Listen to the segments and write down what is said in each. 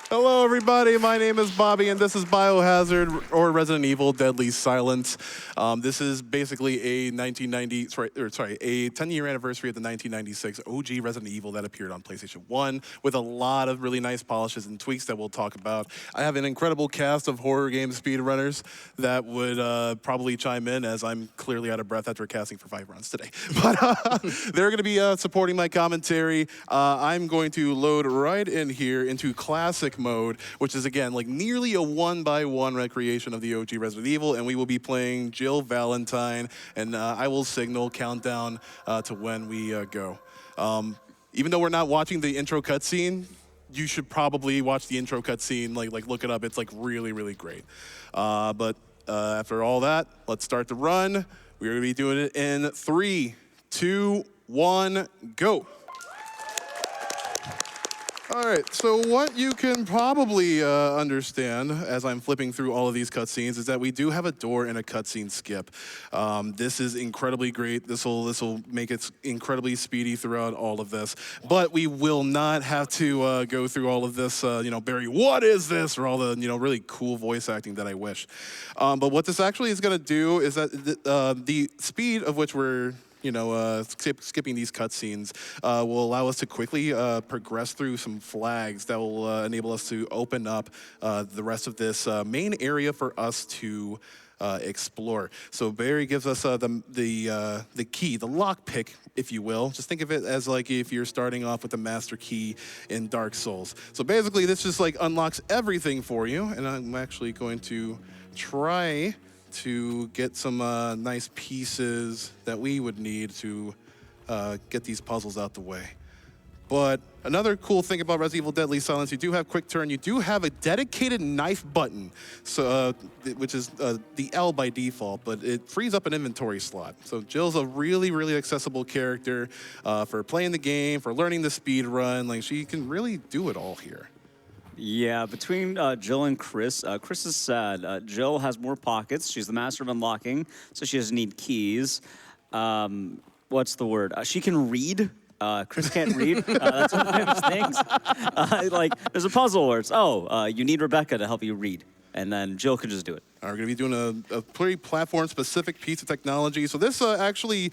Hello, everybody. My name is Bobby, and this is Biohazard or Resident Evil: Deadly Silence. This is basically a 10-year anniversary of the 1996 OG Resident Evil that appeared on PlayStation 1, with a lot of really nice polishes and tweaks that we'll talk about. I have an incredible cast of horror game speedrunners that would probably chime in, as I'm clearly out of breath after casting for 5 runs today. But they're going to be supporting my commentary. I'm going to load right in here into classic mode, which is again like nearly a 1-by-1 recreation of the OG Resident Evil, and we will be playing Jill Valentine, and I will signal countdown to when we go. Even though we're not watching the intro cutscene, you should probably watch the intro cutscene, like look it up. It's like really, really great. But after all that, let's start the run. We're gonna be doing it in 3, 2, 1, go. All right, so what you can probably understand as I'm flipping through all of these cutscenes is that we do have a door and a cutscene skip. This is incredibly great. This will make it incredibly speedy throughout all of this. But we will not have to go through all of this, Barry, what is this? Or all the, really cool voice acting that I wish. But what this actually is gonna do is that the speed of which we're skipping these cutscenes will allow us to quickly progress through some flags that will enable us to open up the rest of this main area for us to explore. So Barry gives us the key, the lockpick, if you will. Just think of it as like if you're starting off with the master key in Dark Souls. So basically, this just like unlocks everything for you, and I'm actually going to try to get some nice pieces that we would need to get these puzzles out the way. But another cool thing about Resident Evil Deadly Silence, you do have quick turn. You do have a dedicated knife button, so which is the L by default, but it frees up an inventory slot. So Jill's a really, really accessible character for playing the game, for learning the speed run. Like, she can really do it all here. Yeah, between Jill and Chris, Chris is sad. Jill has more pockets. She's the master of unlocking, so she doesn't need keys. What's the word? She can read. Chris can't read. That's one of his things. There's a puzzle where it's, you need Rebecca to help you read. And then Jill can just do it. We're going to be doing a pretty platform-specific piece of technology. So this actually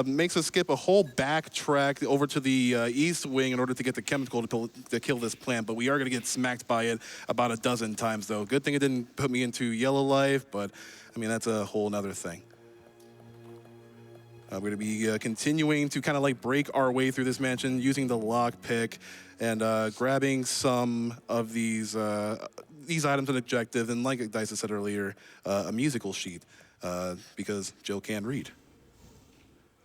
makes us skip a whole backtrack over to the east wing in order to get the chemical to kill this plant. But we are going to get smacked by it about a dozen times, though. Good thing it didn't put me into yellow life, but, I mean, that's a whole nother thing. We're going to be continuing to kind of like break our way through this mansion using the lockpick and grabbing some of these items and objectives, and like Ecdycis said earlier, a musical sheet, because Jill can't read.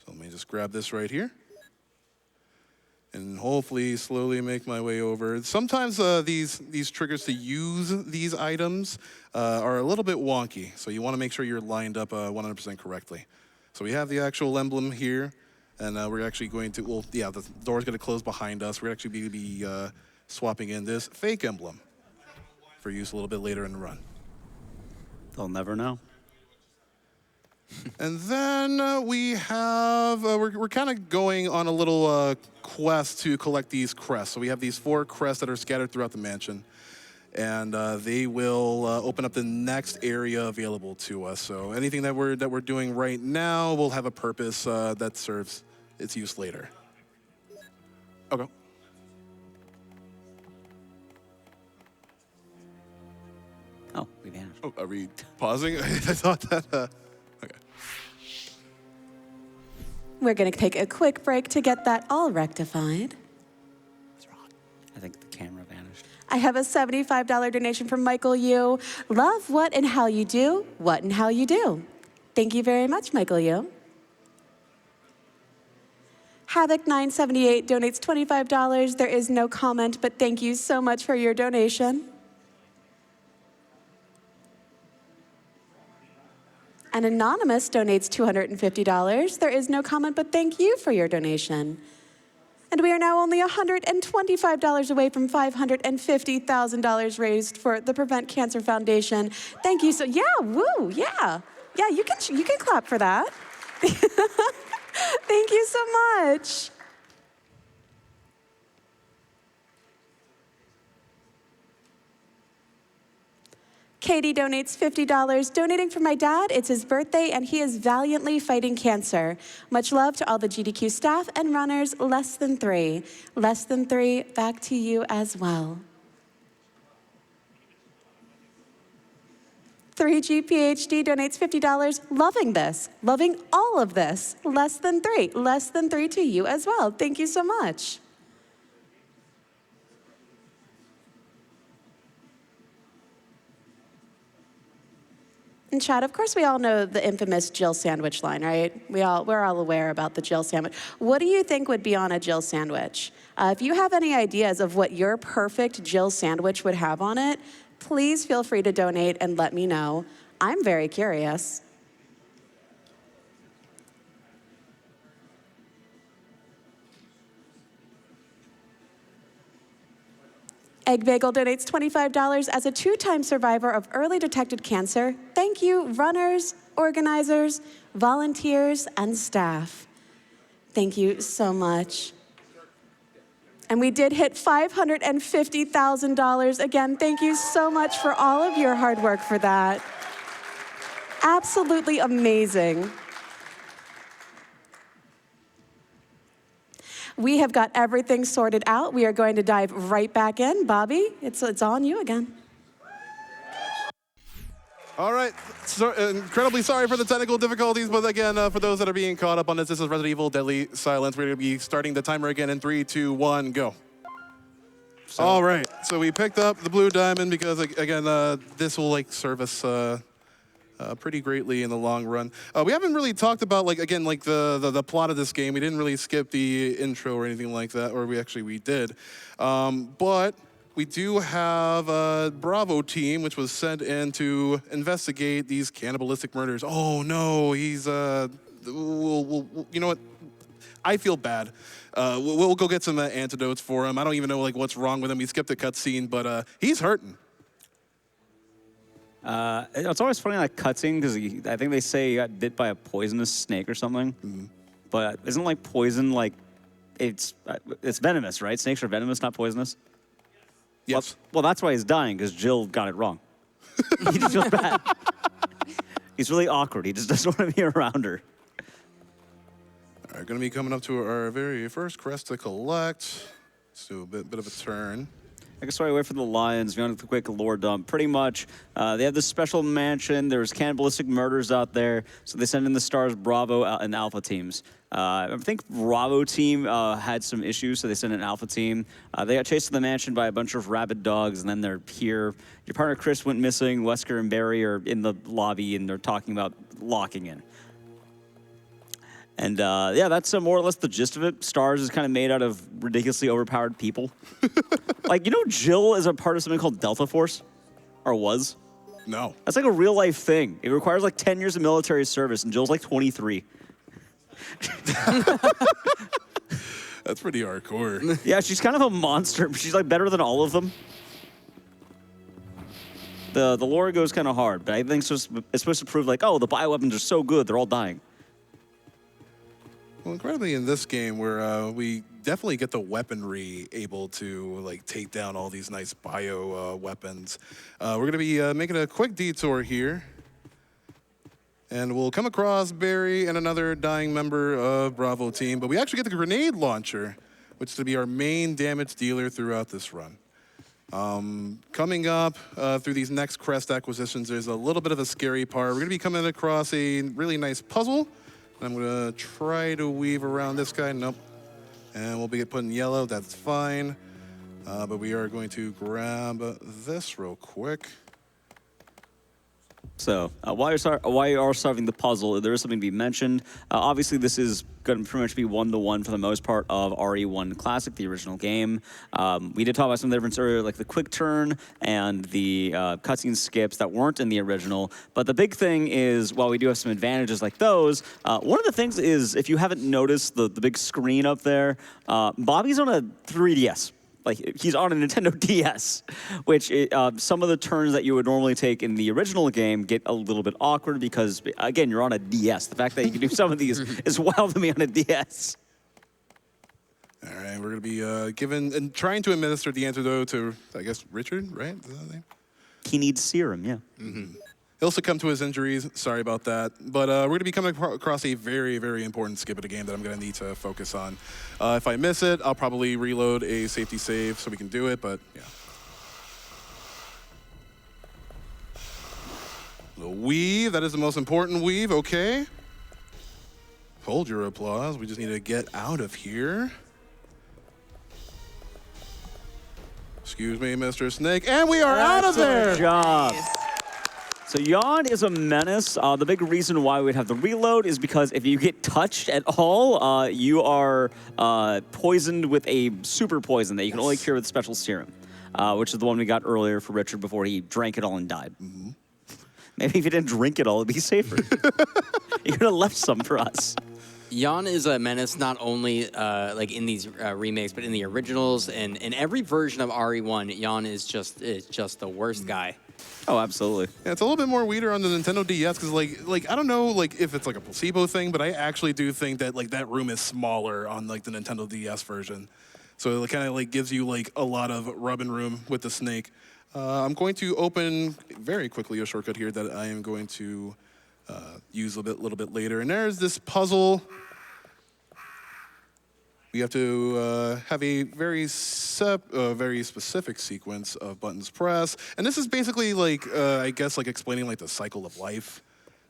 So let me just grab this right here, and hopefully slowly make my way over. Sometimes these triggers to use these items are a little bit wonky, so you want to make sure you're lined up 100% correctly. So we have the actual emblem here, and we're actually going to, the door's going to close behind us. We're actually going to be swapping in this fake emblem for use a little bit later in the run. They'll never know. And then we have, we're kind of going on a little quest to collect these crests. So we have these 4 crests that are scattered throughout the mansion, and they will open up the next area available to us. So anything that we're doing right now will have a purpose that serves its use later. Okay. Oh, we vanished. Oh, are we pausing? I thought that, okay. We're going to take a quick break to get that all rectified. What's wrong? I think the camera vanished. I have a $75 donation from Michael U. Love what and how you do, what and how you do. Thank you very much, Michael U. Havoc978 donates $25. There is no comment, but thank you so much for your donation. And Anonymous donates $250. There is no comment, but thank you for your donation. And we are now only $125 away from $550,000 raised for the Prevent Cancer Foundation. Thank you. So yeah, woo, yeah. Yeah, you can clap for that. Thank you so much. Katie donates $50. Donating for my dad. It's his birthday, and he is valiantly fighting cancer. Much love to all the GDQ staff and runners. Less than 3. Less than 3, back to you as well. 3G PhD donates $50. Loving this. Loving all of this. Less than 3. Less than 3 to you as well. Thank you so much. And Chad, of course, we all know the infamous Jill sandwich line, right? We're all aware about the Jill sandwich. What do you think would be on a Jill sandwich? If you have any ideas of what your perfect Jill sandwich would have on it, please feel free to donate and let me know. I'm very curious. Egg Bagel donates $25 as a 2-time survivor of early detected cancer. Thank you, runners, organizers, volunteers, and staff. Thank you so much. And we did hit $550,000. Again, thank you so much for all of your hard work for that. Absolutely amazing. We have got everything sorted out. We are going to dive right back in. Bobby, it's on you again. All right, so, incredibly sorry for the technical difficulties, but again, for those that are being caught up on this is Resident Evil Deadly Silence. We're going to be starting the timer again in 3, 2, 1, go. All right, so we picked up the blue diamond because, again, this will serve us pretty greatly in the long run. We haven't really talked about, the plot of this game. We didn't really skip the intro or anything like that, or we did. But we do have a Bravo team, which was sent in to investigate these cannibalistic murders. Oh no, he's, you know what? I feel bad. We'll go get some antidotes for him. I don't even know what's wrong with him. He skipped a cutscene, but he's hurting. It's always funny on a cutscene because I think they say he got bit by a poisonous snake or something. Mm-hmm. But isn't poison it's venomous, right? Snakes are venomous, not poisonous. Yes. Well, that's why he's dying, because Jill got it wrong. He just feels bad. He's really awkward. He just doesn't want to be around her. All right, going to be coming up to our very first crest to collect. Let's do a bit of a turn. I guess while I wait for the Lions, if you want a quick lore dump, pretty much, they have this special mansion. There's cannibalistic murders out there, so they send in the Stars Bravo and Alpha teams. I think Bravo team had some issues, so they sent an Alpha team. They got chased to the mansion by a bunch of rabid dogs, and then they're here. Your partner Chris went missing. Wesker and Barry are in the lobby, and they're talking about locking in. And yeah, that's more or less the gist of it. Stars is kind of made out of ridiculously overpowered people. Jill is a part of something called Delta Force, or was. No. That's a real life thing. It requires 10 years of military service, and Jill's 23. That's pretty hardcore. Yeah, she's kind of a monster. She's better than all of them. The lore goes kind of hard, but I think it's supposed to prove oh, the bioweapons are so good, they're all dying. Well, incredibly in this game where we definitely get the weaponry able to take down all these nice bio weapons. We're going to be making a quick detour here. And we'll come across Barry and another dying member of Bravo team, but we actually get the grenade launcher, which is to be our main damage dealer throughout this run. Coming up through these next crest acquisitions, there's a little bit of a scary part. We're going to be coming across a really nice puzzle. I'm going to try to weave around this guy. Nope. And we'll be put in yellow. That's fine. But we are going to grab this real quick. So while you are solving the puzzle, there is something to be mentioned. Obviously, this is going to pretty much be one-to-one for the most part of RE1 Classic, the original game. We did talk about some of the difference earlier, like the quick turn and the cutscene skips that weren't in the original. But the big thing is, while we do have some advantages like those, one of the things is, if you haven't noticed the big screen up there, Bobby's on a 3DS. He's on a Nintendo DS, which some of the turns that you would normally take in the original game get a little bit awkward because, again, you're on a DS. The fact that you can do some of these is wild to me on a DS. All right, we're going to be trying to administer the antidote to, I guess, Richard, right? Is that his name? He needs serum, yeah. He'll succumb to his injuries. Sorry about that. But we're going to be coming across a very, very important skip of the game that I'm going to need to focus on. If I miss it, I'll probably reload a safety save so we can do it, but yeah. The weave, that is the most important weave, okay. Hold your applause. We just need to get out of here. Excuse me, Mr. Snake. And we are out of there! Good job. So Jan is a menace. The big reason why we'd have the reload is because if you get touched at all, you are poisoned with a super poison that you can only cure with special serum, which is the one we got earlier for Richard before he drank it all and died. Maybe if you didn't drink it all, it'd be safer. You could have left some for us. Jan is a menace not only like in these remakes, but in the originals and in every version of RE1. Jan is just the worst guy. Oh, absolutely. Yeah, it's a little bit more weeder on the Nintendo DS because, like I don't know, like if it's like a placebo thing, but I actually do think that like that room is smaller on like the Nintendo DS version, so it kind of like gives you like a lot of rubbing room with the snake. I'm going to open very quickly a shortcut here that I am going to use a little bit later, and there's this puzzle. We have to have a very specific sequence of buttons press. And this is basically like, I guess, like explaining like the cycle of life.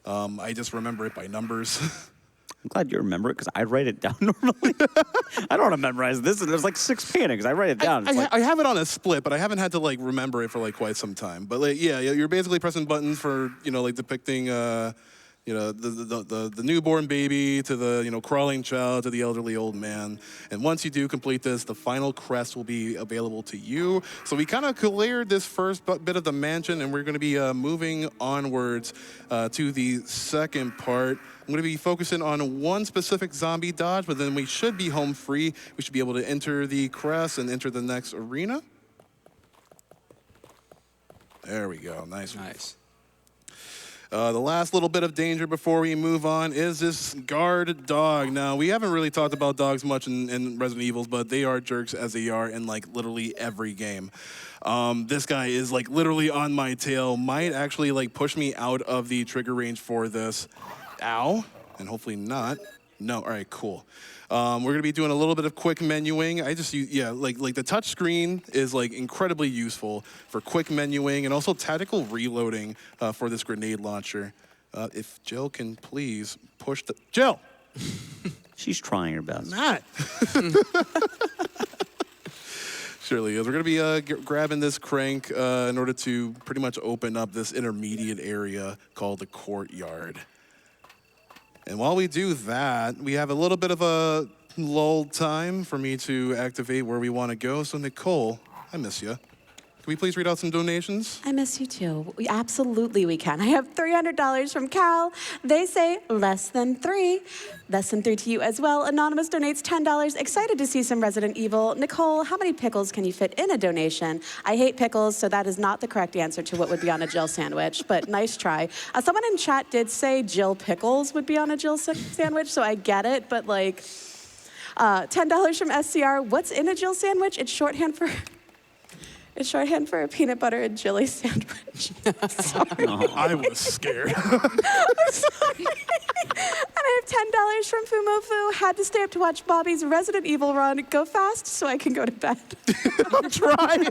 I just remember it by numbers. I'm glad you remember it because I write it down normally. I don't want to memorize this. And there's like 6 paintings. I write it down. I have it on a split, but I haven't had to like remember it for like quite some time. But like, yeah, you're basically pressing buttons for, like depicting the newborn baby to the crawling child to the elderly old man. And once you do complete this, the final crest will be available to you. So we kind of cleared this first bit of the mansion, and we're going to be moving onwards to the second part. I'm going to be focusing on one specific zombie dodge, but then we should be home free. We should be able to enter the crest and enter the next arena. There we go. Nice. The last little bit of danger before we move on is this guard dog. Now, we haven't really talked about dogs much in Resident Evils, but they are jerks as they are in like literally every game. This guy is like literally on my tail, might actually like push me out of the trigger range for this. Ow, and hopefully not. No, all right, cool. We're gonna be doing a little bit of quick menuing. I just use, like the touch screen is like incredibly useful for quick menuing and also tactical reloading for this grenade launcher. If Jill can please push the, Jill! She's trying her best. Not. Surely is. We're gonna be grabbing this crank in order to pretty much open up this intermediate area called the courtyard. And while we do that, we have a little bit of a lull time for me to activate where we want to go. So Nichole, I miss you. Can we please read out some donations? I miss you too. Absolutely we can. I have $300 from Cal. They say less than 3. Less than 3 to you as well. Anonymous donates $10. Excited to see some Resident Evil. Nichole, how many pickles can you fit in a donation? I hate pickles, so that is not the correct answer to what would be on a Jill sandwich, but nice try. Someone in chat did say Jill pickles would be on a Jill sandwich, so I get it, but like, $10 from SCR. What's in a Jill sandwich? It's shorthand for a peanut butter and jelly sandwich. Sorry. I was scared. I'm sorry. And I have $10 from Fumofu. Had to stay up to watch Bobbeigh's Resident Evil run. Go fast so I can go to bed. I'm trying.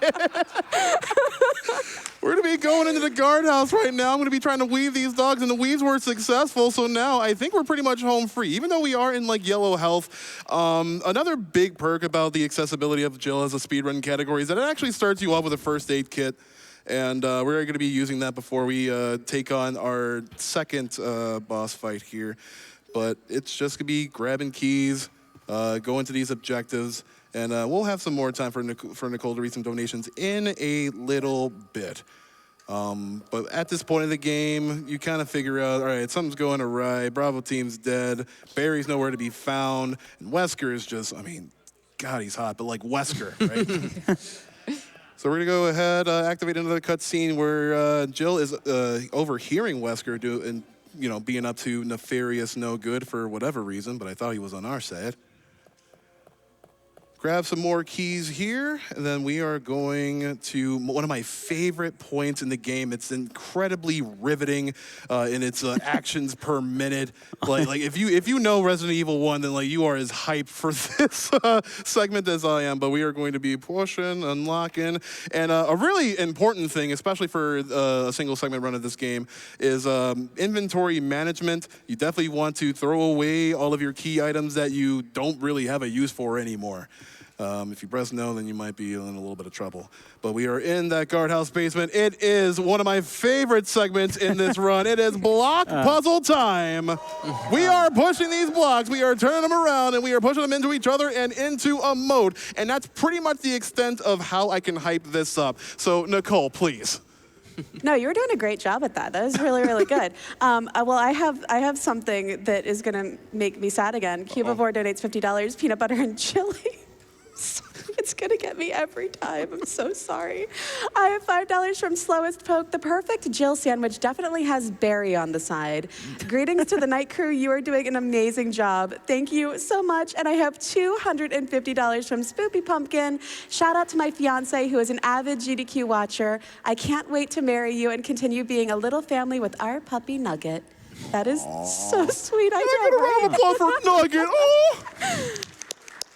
We're going to be going into the guardhouse right now. I'm going to be trying to weave these dogs, and the weaves were successful. So now I think we're pretty much home free, even though we are in like yellow health. Another big perk about the accessibility of Jill as a speedrun category is that it actually starts you off with a first aid kit. And we're going to be using that before we take on our second boss fight here. But it's just going to be grabbing keys, go into these objectives, and we'll have some more time for Nichole to read some donations in a little bit. But at this point in the game, you kind of figure out, all right, something's going awry. Bravo team's dead. Barry's nowhere to be found. And Wesker is just, I mean, God, he's hot, but like Wesker, right? So we're gonna go ahead, activate another cutscene where Jill is overhearing Wesker being up to nefarious no good for whatever reason, but I thought he was on our side. grab some more keys here, and then we are going to one of my favorite points in the game. It's incredibly riveting in its actions per minute. Like if you know Resident Evil 1, then like you are as hyped for this segment as I am. But we are going to be pushing, unlocking, and a really important thing, especially for a single segment run of this game, is inventory management. You definitely want to throw away all of your key items that you don't really have a use for anymore. If you press no, then you might be in a little bit of trouble. But we are in that guardhouse basement. It is one of my favorite segments in this run. It is block puzzle time. We are pushing these blocks. We are turning them around, and we are pushing them into each other and into a moat. And that's pretty much the extent of how I can hype this up. So, Nichole, please. No, you were doing a great job at that. That was really, really good. Well, I have something that is going to make me sad again. Cubivore donates $50, peanut butter and chili. It's going to get me every time. I'm so sorry. I have $5 from Slowest Poke. The perfect Jill sandwich definitely has berry on the side. Greetings to the night crew. You are doing an amazing job. Thank you so much. And I have $250 from Spoopy Pumpkin. Shout out to my fiance, who is an avid GDQ watcher. I can't wait to marry you and continue being a little family with our puppy Nugget. That is so sweet. I Can I get a round of applause for Nugget? Oh!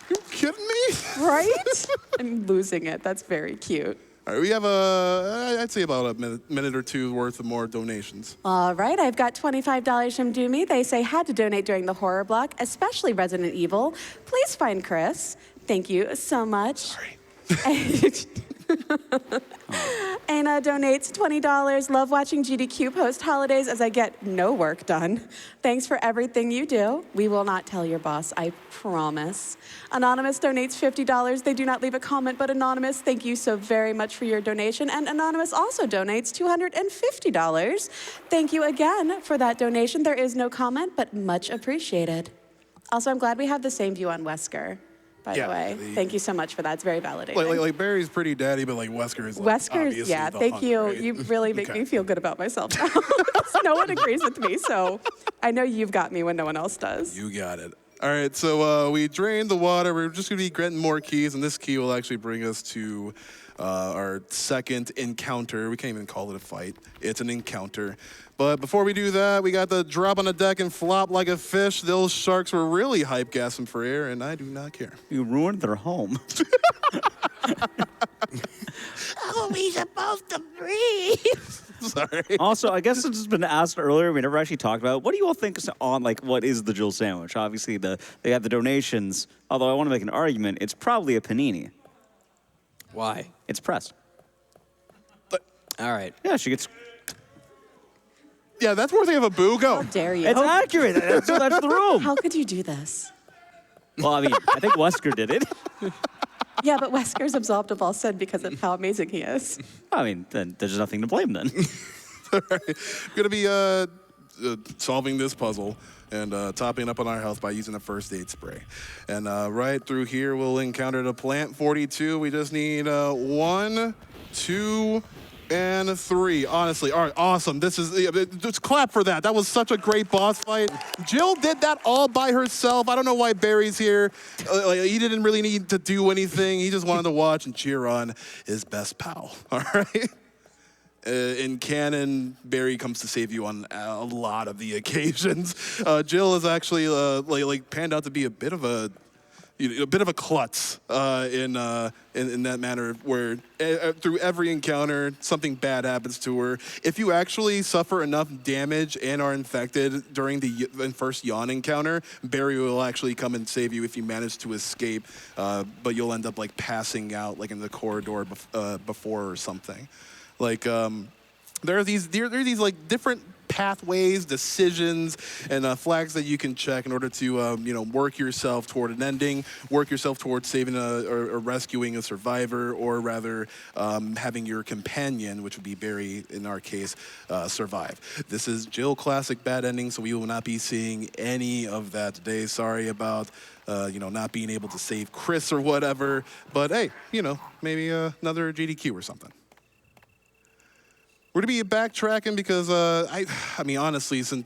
You kidding me? Right? I'm losing it. That's very cute. All right, we have I'd say about a minute or two worth of more donations. All right, I've got $25 from Doomy. They say had to donate during the horror block, especially Resident Evil. Please find Chris. Thank you so much. Sorry. Anna donates $20. Love watching GDQ post-holidays as I get no work done. Thanks for everything you do. We will not tell your boss, I promise. Anonymous donates $50. They do not leave a comment, but Anonymous, thank you so very much for your donation. And Anonymous also donates $250. Thank you again for that donation. There is no comment, but much appreciated. Also, I'm glad we have the same view on Wesker. By the way, thank you so much for that. It's very validating. Like Barry's pretty daddy, but like Wesker is like Wesker's, yeah, thank you. Right? You really make me feel good about myself now. No one agrees with me, so I know you've got me when no one else does. You got it. All right, so we drained the water. We're just gonna be getting more keys, and this key will actually bring us to our second encounter. We can't even call it a fight. It's an encounter. But before we do that, we got the drop on the deck and flop like a fish. Those sharks were really hype gasping for air, and I do not care. You ruined their home. How are we supposed to breathe? Sorry. Also, I guess it's been asked earlier. We never actually talked about it. What do you all think is on, like, what is the Jill sandwich? Obviously, they have the donations. Although I want to make an argument, it's probably a panini. Why? It's pressed. All right. Yeah, she gets. Yeah, that's worthy of a boo. Go. How dare you? It's accurate. That's the room. How could you do this? Well, I mean, I think Wesker did it. Yeah, but Wesker's absolved of all sin because of how amazing he is. I mean, then there's nothing to blame then. All right. We're going to be solving this puzzle and topping up on our health by using a first aid spray. And right through here, we'll encounter the plant 42. We just need 1, 2, and 3. Honestly, all right, awesome. This is, just clap for that. That was such a great boss fight. Jill did that all by herself. I don't know why Barry's here. He didn't really need to do anything. He just wanted to watch and cheer on his best pal, all right? In canon, Barry comes to save you on a lot of the occasions. Jill is actually panned out to be a bit of a klutz in that manner, where through every encounter something bad happens to her. If you actually suffer enough damage and are infected during the first yawn encounter, Barry will actually come and save you if you manage to escape, but you'll end up like passing out like in the corridor before or something. Like there are these like different pathways, decisions, and flags that you can check in order to work yourself toward an ending, work yourself towards saving or rescuing a survivor, or rather having your companion, which would be Barry in our case, survive. This is Jill classic bad ending, so we will not be seeing any of that today. Sorry about not being able to save Chris or whatever, but hey, maybe another GDQ or something. We're going to be backtracking because, I mean, honestly, since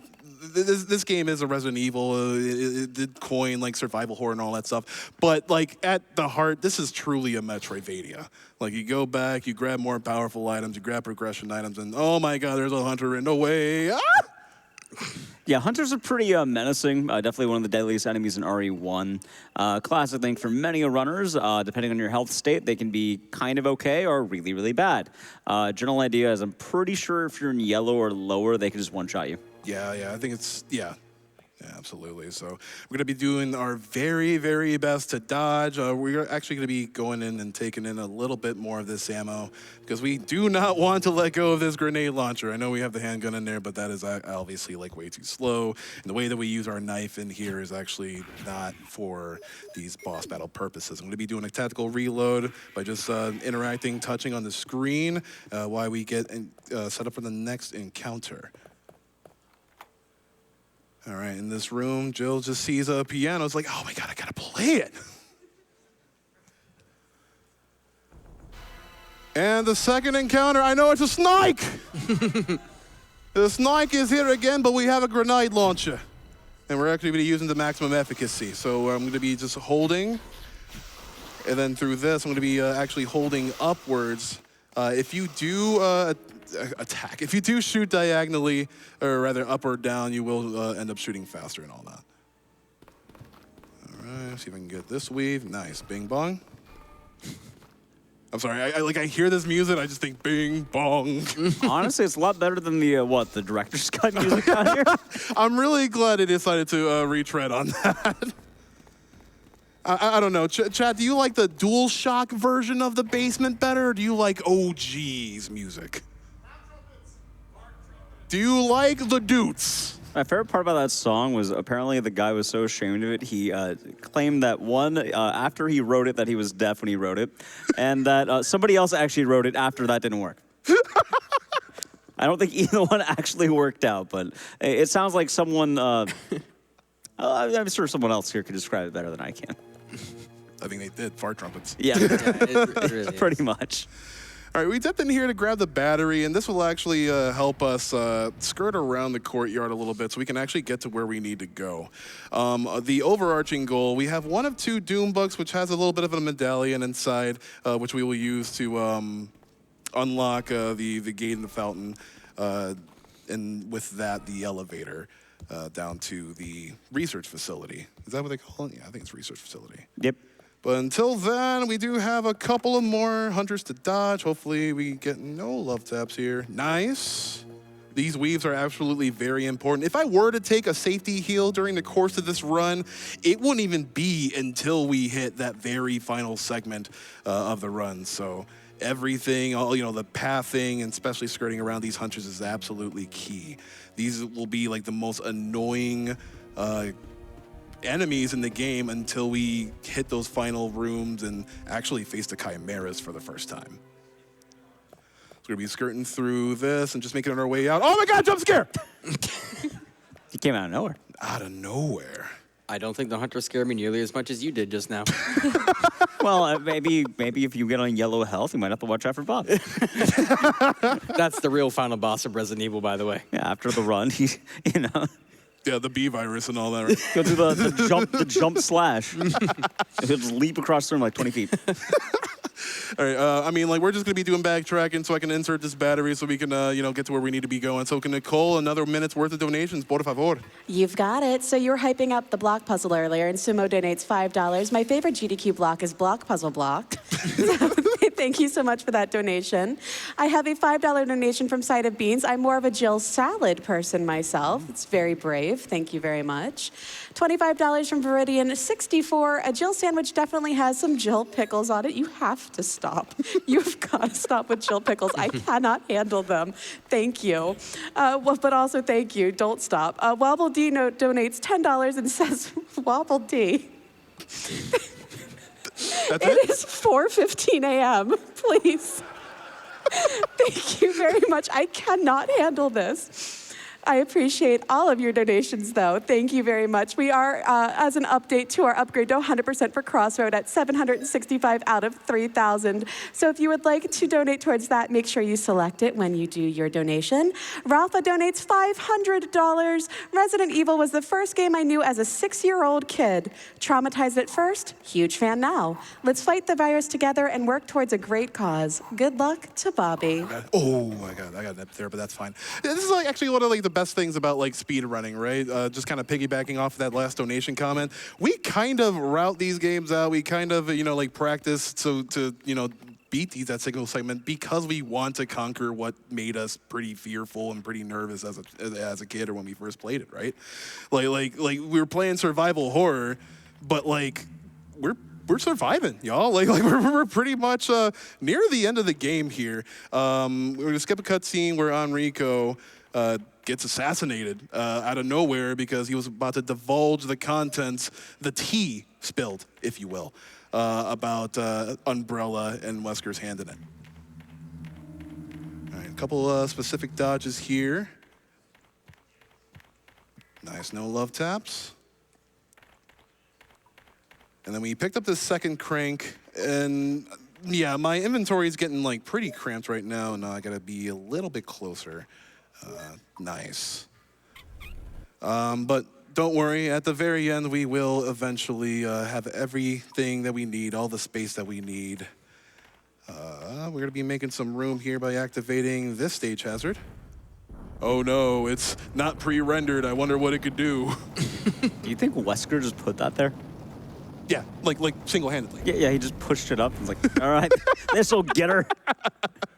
this game is a Resident Evil. It did coin like survival horror and all that stuff. But like at the heart, this is truly a Metroidvania. Like you go back, you grab more powerful items, you grab progression items, and oh my God, there's a hunter in the way. Ah! Yeah, hunters are pretty menacing. Definitely one of the deadliest enemies in RE1. Classic thing for many runners. Depending on your health state, they can be kind of okay or really, really bad. General idea is I'm pretty sure if you're in yellow or lower, they can just one-shot you. Yeah, I think it's, yeah, absolutely. So we're going to be doing our very, very best to dodge. We're actually going to be going in and taking in a little bit more of this ammo because we do not want to let go of this grenade launcher. I know we have the handgun in there, but that is obviously like way too slow. And the way that we use our knife in here is actually not for these boss battle purposes. I'm going to be doing a tactical reload by just interacting, touching on the screen while we get set up for the next encounter. All right, in this room, Jill just sees a piano. It's like, oh my God, I gotta play it. And the second encounter, I know it's a snake. The snake is here again, but we have a grenade launcher. And we're actually gonna be using the maximum efficacy. So I'm gonna be just holding, and then through this, I'm gonna be actually holding upwards. If you do attack. If you do shoot diagonally, or rather up or down, you will end up shooting faster and all that. All right, see if I can get this weave. Nice, bing bong. I'm sorry, I hear this music, I just think bing bong. Honestly, it's a lot better than the director's cut music on here. I'm really glad they decided to retread on that. I don't know, Chad, do you like the DualShock version of the Basement better, or do you like OG's music? Do you like the Doots? My favorite part about that song was apparently the guy was so ashamed of it, he claimed that after he wrote it, that he was deaf when he wrote it, and that somebody else actually wrote it after that didn't work. I don't think either one actually worked out, but it sounds like someone, I'm sure someone else here could describe it better than I can. I think they did, fart trumpets. Yeah, it really pretty is. much. All right, we dipped in here to grab the battery, and this will actually help us skirt around the courtyard a little bit so we can actually get to where we need to go. The overarching goal, we have one of two Doom Bugs, which has a little bit of a medallion inside, which we will use to unlock the gate in the fountain, and with that, the elevator down to the research facility. Is that what they call it? Yeah, I think it's research facility. Yep. But until then, we do have a couple of more hunters to dodge. Hopefully we get no love taps here. Nice. These weaves are absolutely very important. If I were to take a safety heal during the course of this run, it wouldn't even be until we hit that very final segment of the run. So everything, the pathing, and especially skirting around these hunters is absolutely key. These will be like the most annoying enemies in the game until we hit those final rooms and actually face the chimeras for the first time. So we're gonna be skirting through this and just making our way out. Oh my God, jump scare! He came out of nowhere. Out of nowhere. I don't think the hunter scared me nearly as much as you did just now. Well, maybe if you get on yellow health, you might have to watch out for Bob. That's the real final boss of Resident Evil, by the way. Yeah, after the run, Yeah, the bee virus and all that. Right? go do the jump slash. He'll just leap across the room like 20 feet. All right, we're just gonna be doing backtracking so I can insert this battery so we can, get to where we need to be going. So, Nichole, another minute's worth of donations, por favor. You've got it. So you were hyping up the block puzzle earlier, and Sumo donates $5. My favorite GDQ block is Block Puzzle Block. Thank you so much for that donation. I have a $5 donation from Side of Beans. I'm more of a Jill salad person myself. It's very brave. Thank you very much. $25 from Viridian 64. A Jill sandwich definitely has some Jill pickles on it. You have to stop. You've got to stop with Jill pickles. I cannot handle them. Thank you. But also thank you. Don't stop. Wobble D donates $10 and says, Wobble D. It is 4:15 a.m. Please. Thank you very much. I cannot handle this. I appreciate all of your donations, though. Thank you very much. We are, as an update to our upgrade to 100% for Crossroad at 765 out of 3,000. So if you would like to donate towards that, make sure you select it when you do your donation. Rafa donates $500. Resident Evil was the first game I knew as a 6-year-old kid. Traumatized at first, huge fan now. Let's fight the virus together and work towards a great cause. Good luck to Bobby. Oh my God, I got that there, but that's fine. This is like actually one of like the best things about like speed running, right? Just kind of piggybacking off of that last donation comment. We kind of route these games out. We kind of like practice to beat these at single segment because we want to conquer what made us pretty fearful and pretty nervous as a kid or when we first played it, right? Like we were playing survival horror, but like we're surviving, y'all. Like we're pretty much near the end of the game here. We're gonna skip a cutscene where Enrico gets assassinated out of nowhere because he was about to divulge the contents, the tea spilled, if you will, about Umbrella and Wesker's hand in it. All right, a couple specific dodges here. Nice no love taps. And then we picked up this second crank, and yeah, my inventory is getting like pretty cramped right now, and I gotta be a little bit closer. Nice. But don't worry, at the very end, we will eventually have everything that we need, all the space that we need. We're gonna be making some room here by activating this stage hazard. Oh no, it's not pre-rendered. I wonder what it could do. Do you think Wesker just put that there? Yeah, like single-handedly. Yeah, he just pushed it up and was like, all right, this'll get her.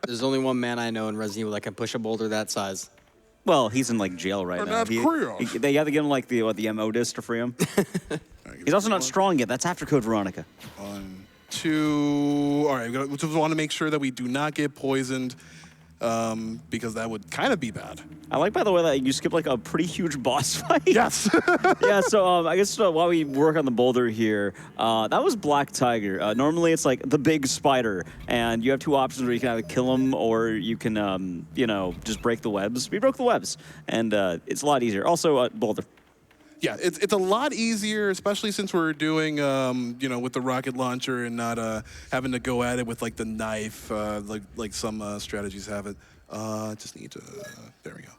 There's only one man I know in Resident Evil that can push a boulder that size. Well, he's in like jail right now. They have to give him like the MO disc to free him. He's also not strong yet. That's after Code Veronica. 1, 2. All right, we just want to make sure that we do not get poisoned because that would kind of be bad. I like, by the way, that you skipped like a pretty huge boss fight. Yes. Yeah, so I guess while we work on the boulder here, that was Black Tiger. Normally it's like the big spider, and you have two options where you can either kill him or you can, just break the webs. We broke the webs, and it's a lot easier. Also, boulder. Yeah, it's a lot easier, especially since we're doing, with the rocket launcher and not having to go at it with like the knife, like some strategies have it. Just need to, there we go.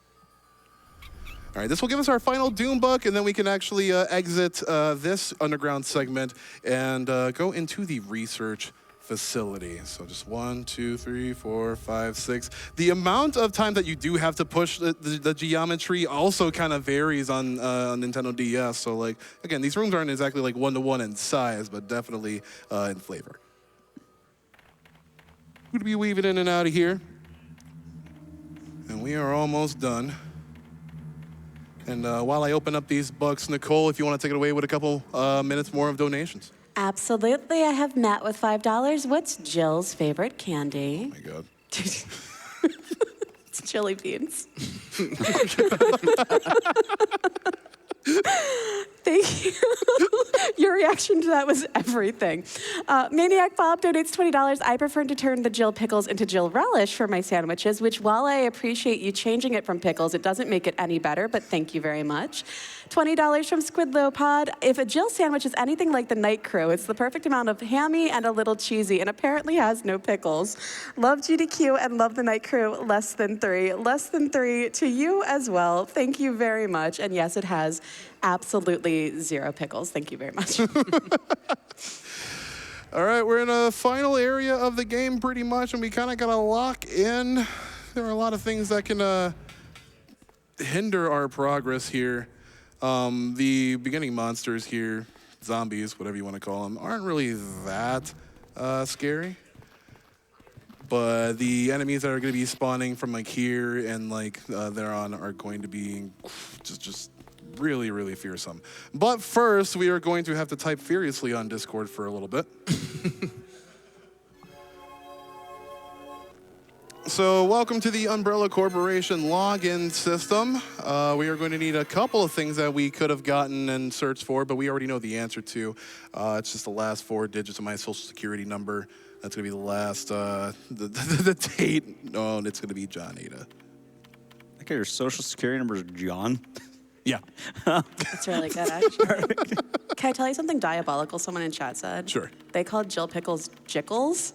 All right, this will give us our final Doom Buck, and then we can actually exit this underground segment and go into the research facility. So just 1, 2, 3, 4, 5, 6. The amount of time that you do have to push the geometry also kind of varies on Nintendo DS. So like, again, these rooms aren't exactly like 1-to-1 in size, but definitely in flavor. We're gonna be weaving in and out of here. And we are almost done. And while I open up these bucks, Nichole, if you want to take it away with a couple minutes more of donations. Absolutely. I have Matt with $5. What's Jill's favorite candy? Oh my God. It's chili beans. Thank you. Your reaction to that was everything. Maniac Bob donates $20. I prefer to turn the Jill Pickles into Jill Relish for my sandwiches, which while I appreciate you changing it from pickles, it doesn't make it any better, but thank you very much. $20 from Squidlow Pod. If a Jill sandwich is anything like the Night Crew, it's the perfect amount of hammy and a little cheesy, and apparently has no pickles. Love GDQ and love the Night Crew. Less than 3. Less than 3 to you as well. Thank you very much. And yes, it has absolutely 0 pickles. Thank you very much. All right, we're in a final area of the game pretty much, and we kind of got to lock in. There are a lot of things that can hinder our progress here. The beginning monsters here, zombies, whatever you want to call them, aren't really that scary. But the enemies that are going to be spawning from like here and like thereon are going to be just really, really fearsome. But first, we are going to have to type furiously on Discord for a little bit. So welcome to the Umbrella Corporation login system. We are going to need a couple of things that we could have gotten and searched for, but we already know the answer to. It's just the last 4 digits of my social security number. That's going to be the last, the date. Oh, and it's going to be John Ada. check out your social security numbers, John. Yeah. That's really good, actually. Can I tell you something diabolical someone in chat said? Sure. They called Jill Pickles Jickles.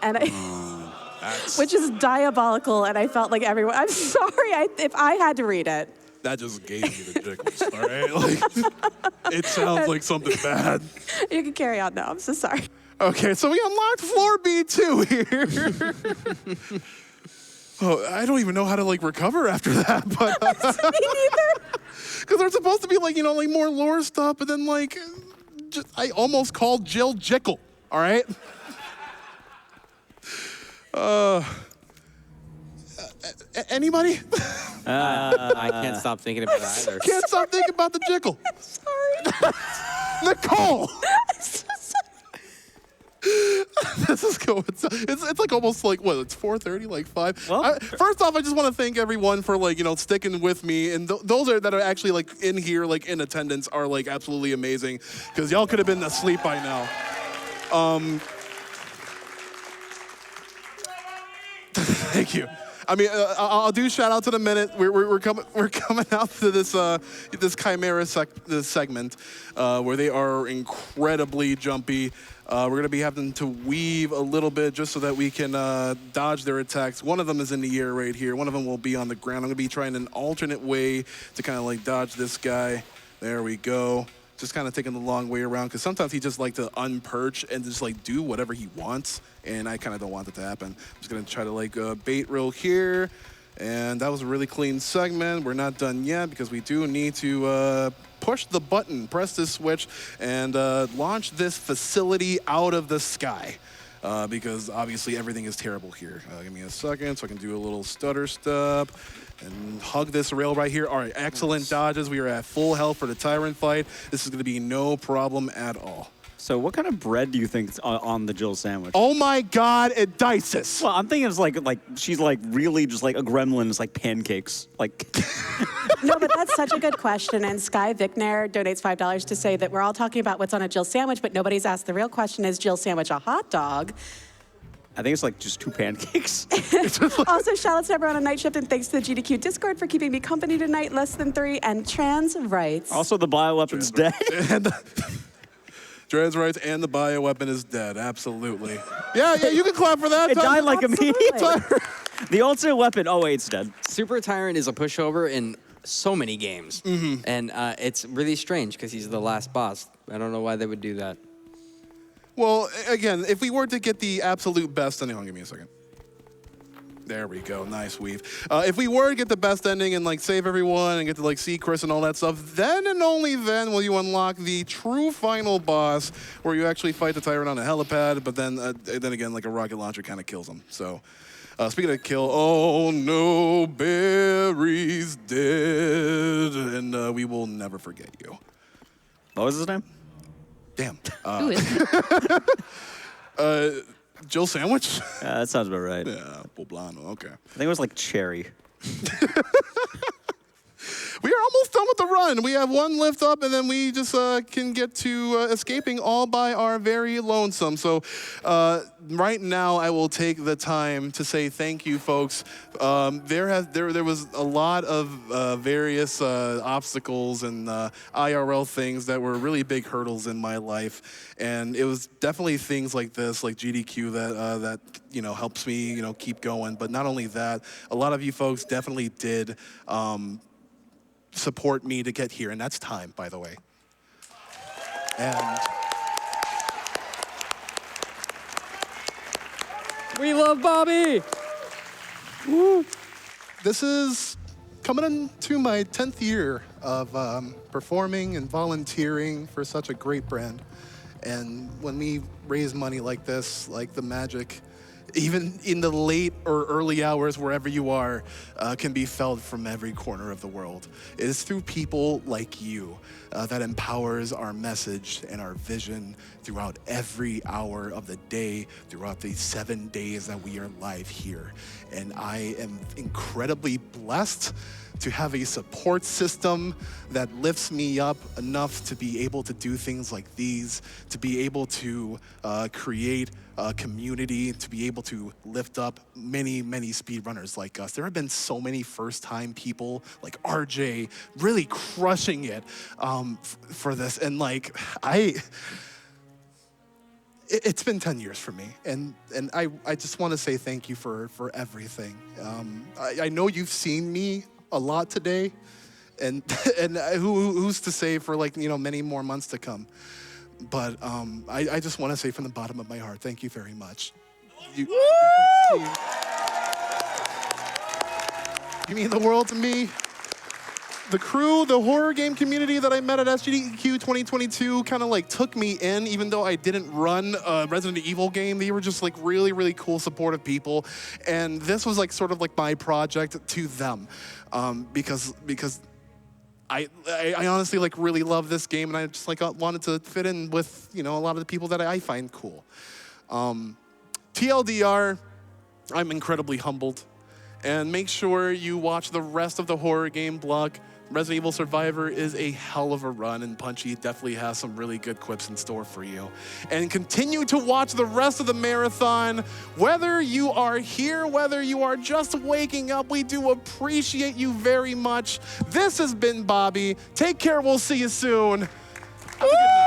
And I, That's, which is diabolical, and I felt like everyone. I'm sorry if I had to read it. that just gave me the jiggles, all right? Like, it sounds like something bad. You can carry on now. I'm so sorry. Okay, so we unlocked floor B2 here. Oh, I don't even know how to like recover after that, but Me neither. because there's supposed to be like like more lore stuff, but then like I almost called Jill Jickle. All right. Anybody? I can't stop thinking about it either. Can't stop thinking about the Jickle. Sorry. Nicole. I'm so sorry. This is going. It's like almost like what? It's 4:30, like 5. Well, First off, I just want to thank everyone for like sticking with me, and those that are actually like in here, like in attendance, are like absolutely amazing because y'all could have been asleep by now. Thank you. I mean, I'll do shout out to the minute. We're coming out to this this Chimera this segment where they are incredibly jumpy. We're gonna be having to weave a little bit just so that we can dodge their attacks. One of them is in the air right here. One of them will be on the ground. I'm gonna be trying an alternate way to kind of like dodge this guy. There we go. Just kind of taking the long way around because sometimes he just like to unperch and just like do whatever he wants, and I kind of don't want that to happen. I'm just gonna try to like bait real here, and that was a really clean segment. We're not done yet because we do need to push the button, press this switch, and launch this facility out of the sky. Because obviously everything is terrible here. Give me a second so I can do a little stutter step and hug this rail right here. All right, excellent dodges. We are at full health for the Tyrant fight. This is gonna be no problem at all. So what kind of bread do you think is on the Jill sandwich? Oh my God, Ecdycis. Well, I'm thinking it's like she's like really just like a gremlin. It's like pancakes. Like No, but that's such a good question. And Sky Vickner donates $5 to say that we're all talking about what's on a Jill sandwich, but nobody's asked the real question: is Jill sandwich a hot dog? I think it's like just 2 pancakes. Also, shout out to everyone on night shift, and thanks to the GDQ Discord for keeping me company tonight. Less than 3 and trans rights. Also, the bioweapon's dead. And trans rights and the bioweapon is dead. Absolutely. Yeah, you can clap for that. It died like immediately. Absolutely. The ultimate weapon. Oh wait, it's dead. Super Tyrant is a pushover in so many games, and it's really strange because he's the last boss. I don't know why they would do that. Well, again, if we were to get the absolute best ending, hold on, give me a second. There we go, nice weave. If we were to get the best ending and like save everyone and get to like see Chris and all that stuff, then and only then will you unlock the true final boss where you actually fight the Tyrant on a helipad, but then again, like a rocket launcher kind of kills him. So, speaking of kill, oh no, Barry's dead, and we will never forget you. What was his name? Damn. Who is it? Jill Sandwich? Yeah, that sounds about right. Yeah, Poblano, okay. I think it was like Cherry. We are almost done with the run. We have one lift up, and then we just can get to escaping all by our very lonesome. So right now, I will take the time to say thank you, folks. There was a lot of various obstacles and IRL things that were really big hurdles in my life, and it was definitely things like this, like GDQ, that helps me keep going. But not only that, a lot of you folks definitely did. Support me to get here, and that's time, by the way. And We love Bobbeigh! woo, this is coming into my 10th year of performing and volunteering for such a great brand. And when we raise money like this, like the magic, even in the late or early hours, wherever you are, can be felt from every corner of the world. It is through people like you that empowers our message and our vision throughout every hour of the day, throughout the 7 days that we are live here. And I am incredibly blessed to have a support system that lifts me up enough to be able to do things like these, to be able to create a community, to be able to lift up many, many speedrunners like us. There have been so many first-time people like RJ really crushing it for this. And like, it's been 10 years for me, and I just want to say thank you for everything. I know you've seen me a lot today, and who's to say for like, you know, many more months to come. But I just want to say from the bottom of my heart, thank you very much. You mean the world to me. The crew, the horror game community that I met at SGDQ 2022 kind of like took me in, even though I didn't run a Resident Evil game. They were just like really, really cool, supportive people. And this was like sort of like my project to them because I honestly like really love this game, and I just like wanted to fit in with, you know, a lot of the people that I find cool. TLDR, I'm incredibly humbled. And make sure you watch the rest of the horror game blog. Resident Evil Survivor is a hell of a run, and Punchy definitely has some really good quips in store for you. And continue to watch the rest of the marathon. Whether you are here, whether you are just waking up, we do appreciate you very much. This has been Bobbeigh. Take care. We'll see you soon. Have a good night.